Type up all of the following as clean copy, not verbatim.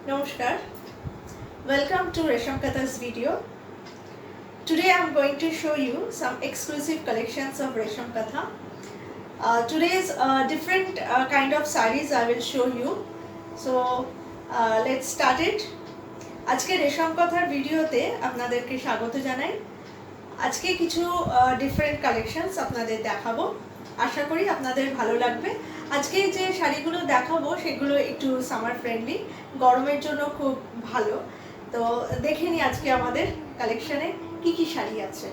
Namaskar. Welcome to Resham Katha's video. Today I am going to show you some exclusive collections of Resham Katha. Today's different kind of sarees I will show you. So let's start it. আজকে রেশম কথার ভিডিওতে আপনাদেরকে স্বাগত জানাই। আজকে কিছু different collections আপনাদের দেখাবো। আশা করি আপনাদের ভালো লাগবে। আজকে যে শাড়িগুলো দেখাবো সেগুলো একটু সামার ফ্রেন্ডলি, গরমের জন্য খুব ভালো। তো দেখে নিই আজকে আমাদের কালেকশনে কি কি শাড়ি আছে।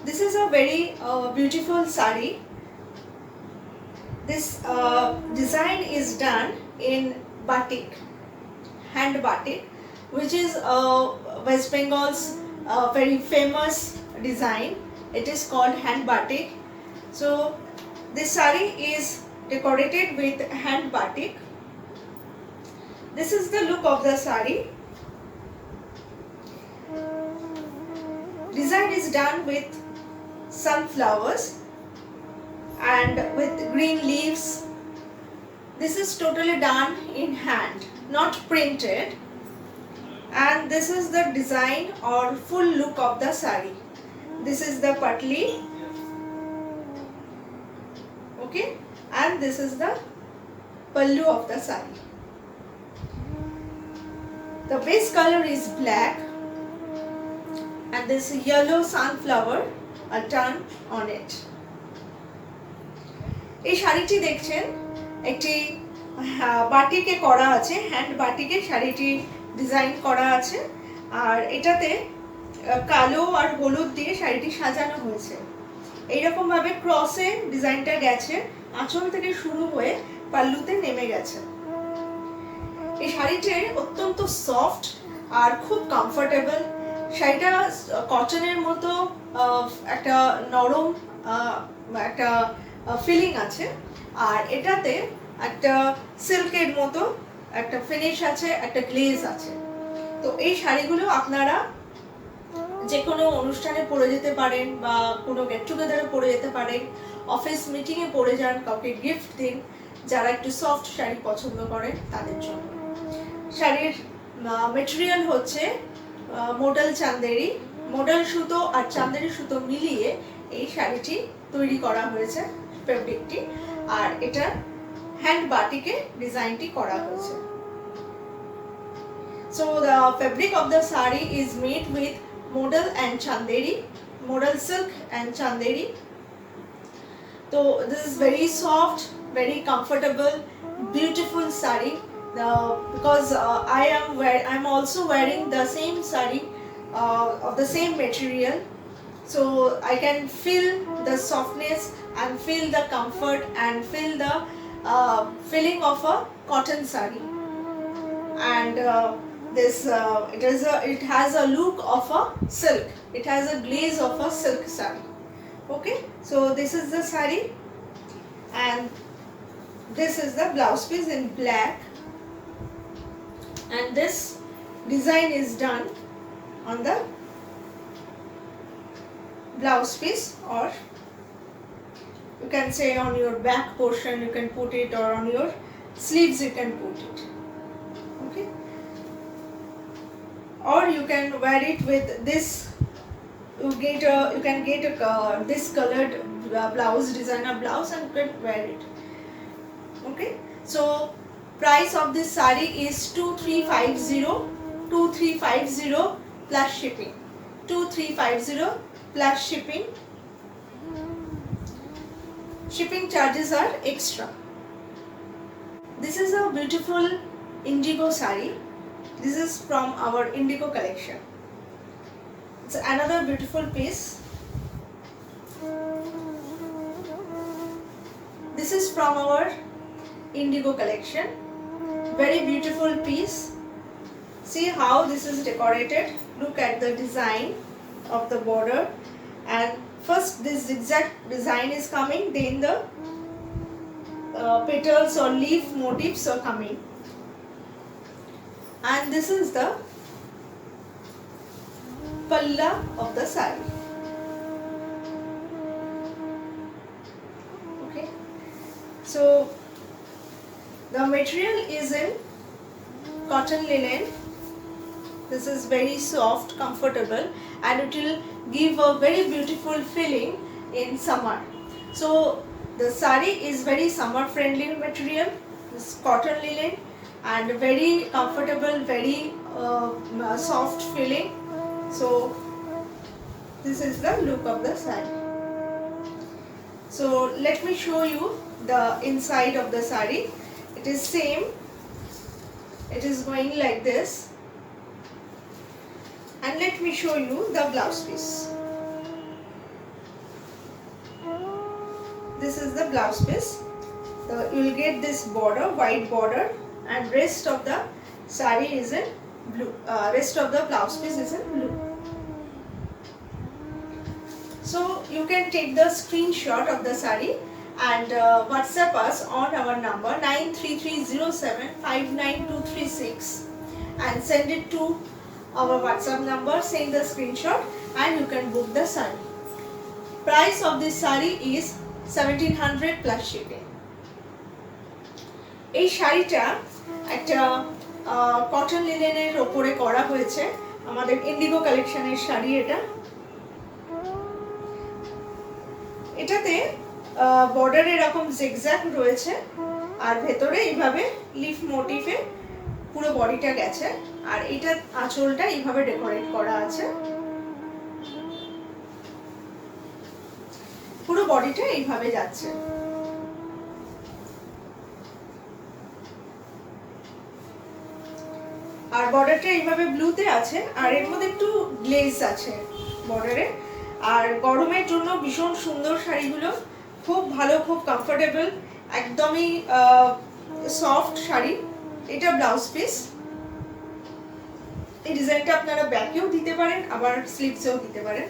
This is a very beautiful saree. This design is done in batik, hand batik, which is West Bengal's very famous design. It is called hand batik. So this saree is decorated with hand batik. This is the look of the saree. Design is done with sunflowers and with green leaves. This is totally done in hand, not printed. And this is the design or full look of the saree. This is the patli, okay, and this is the pallu of the saree. The base color is black and this yellow sunflower are done on it. এই শাড়িটি দেখছেন একটি বাটিকে করা আছে, hand বাটিকে শাড়িটি design করা আছে আর এটাতে কালো আর হলুদ দিয়ে শাড়িটি সাজানো হয়েছে। এইরকম ভাবে ক্রসে ডিজাইনটা গেছে, আঁচল থেকে শুরু হয়ে পাল্লুতে নেমে গেছে। এই শাড়িটি অত্যন্ত সফট আর খুব কমফোর্টেবল। শাড়িটা কটনের মতো একটা নরম একটা ফিলিং আছে আর এটাতে একটা সিল্কের মতো একটা ফিনিশ আছে, একটা গ্লেজ আছে। তো এই শাড়িগুলো আপনারা যে কোনো অনুষ্ঠানে পরে যেতে পারেন বা কোনো গেট টুগেদারে পরে যেতে পারেন, অফিস মিটিংয়ে পরে যান, কাউকে গিফট দিন, যারা একটু সফট শাড়ি পছন্দ করেন তাদের জন্য। শাড়ির মেটেরিয়াল হচ্ছে মডেল চান্দেরি, মডেল সুতো আর চান্দেরি সুতো মিলিয়ে এই শাড়িটি তৈরি করা হয়েছে, ফেব্রিকটি, আর এটা হ্যান্ড বাটিকে ডিজাইনটি করা হয়েছে। So the fabric of the saree is made with modal and chanderi, modal silk and chanderi. So this is very soft, very comfortable, beautiful saree. Because I'm also wearing the same saree of the same material, so I can feel the softness and feel the comfort and feel the feeling of a cotton saree. And it has a look of a silk. It has a glaze of a silk saree. Okay, so this is the saree, and this is the blouse piece in black. And this design is done on the blouse piece, or you can say on your back portion you can put it, or on your sleeves you can put it, okay, or you can wear it with this. You can get this colored blouse, designer blouse, and you can wear it, okay. So price of this saree is 2350 plus shipping. 2350 plus shipping. Shipping charges are extra. This is a beautiful indigo saree. This is from our indigo collection. It's another beautiful piece. This is from our indigo collection. Very beautiful piece. See how this is decorated. Look at the design of the border, and first this zigzag design is coming, then the petals or leaf motifs are coming, and this is the palla of the saree. Okay, so the material is in cotton linen. This is very soft, comfortable, and it will give a very beautiful feeling in summer. So the sari is very summer friendly material. This cotton linen and very comfortable, very soft feeling. So this is the look of the sari. So let me show you the inside of the sari. It is same. It is going like this. And let me show you the blouse piece. This is the blouse piece. You will get this border, white border, and rest of the sari is in blue. Rest of the blouse piece is in blue. So you can take the screenshot of the sari and WhatsApp us on our number 93307592236 and send it to our WhatsApp number. Send the screenshot and you can book the sari. Price of this sari is 1700 plus shipping. এই শাড়িটা একটা cotton লিনেনের ওপরে করা হয়েছে, আমাদের Indigo কালেকশনের শাড়ি এটা। এটাতে বর্ডার এরকম জিগজ্যাগ রয়েছে আর ভেতরে এইভাবে লিফ মোটিভে পুরো বডিটা গেছে, আর এটা আঁচলটা এইভাবে ডেকোরেট করা আছে। পুরো বডিটা এইভাবে যাচ্ছে। আর বর্ডারটা এইভাবে ব্লুতে আছে, আর এর মধ্যে একটু গ্লেজ আছে বর্ডারে। আর গরমের জন্য ভীষণ সুন্দর শাড়িগুলো, খুব ভালো, খুব কমফোর্টেবল, একদমই সফট শাড়ি। এটা ব্লাউজ পিস। এই ডিজাইনটা আপনারা ব্যাকেও দিতে পারেন, আবার স্লিভসেও দিতে পারেন।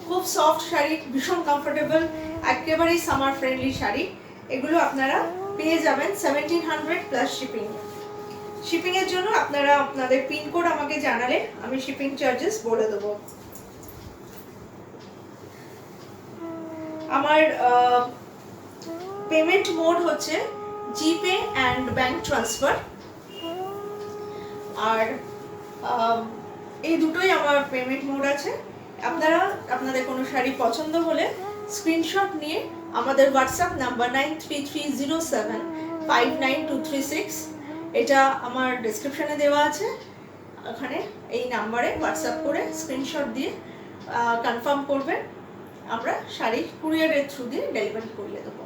খুব সফট শাড়ি, ভীষণ কমফোর্টেবল, একেবারেই সামার ফ্রেন্ডলি শাড়ি। এগুলো আপনারা পেয়ে যাবেন 1700 প্লাস শিপিং। শিপিং এর জন্য আপনারা আপনাদের পিনকোড আমাকে জানালে আমি শিপিং চার্জেস বলে দেবো। আমার পেমেন্ট মোড হচ্ছে জিপে অ্যান্ড ব্যাংক ট্রান্সফার, আর এই দুটোই আমার পেমেন্ট মোড আছে। আপনারা আপনাদের কোনো শাড়ি পছন্দ হলে স্ক্রিনশট নিয়ে আমাদের হোয়াটসঅ্যাপ নাম্বার 93307592236, এটা আমার ডেসক্রিপশনে দেওয়া আছে, ওখানে এই নাম্বারে হোয়াটসঅ্যাপ করে স্ক্রিনশট দিয়ে কনফার্ম করবেন। আমরা শাড়ি কুরিয়ারের থ্রু দিয়ে ডেলিভারি করিয়ে দেবো।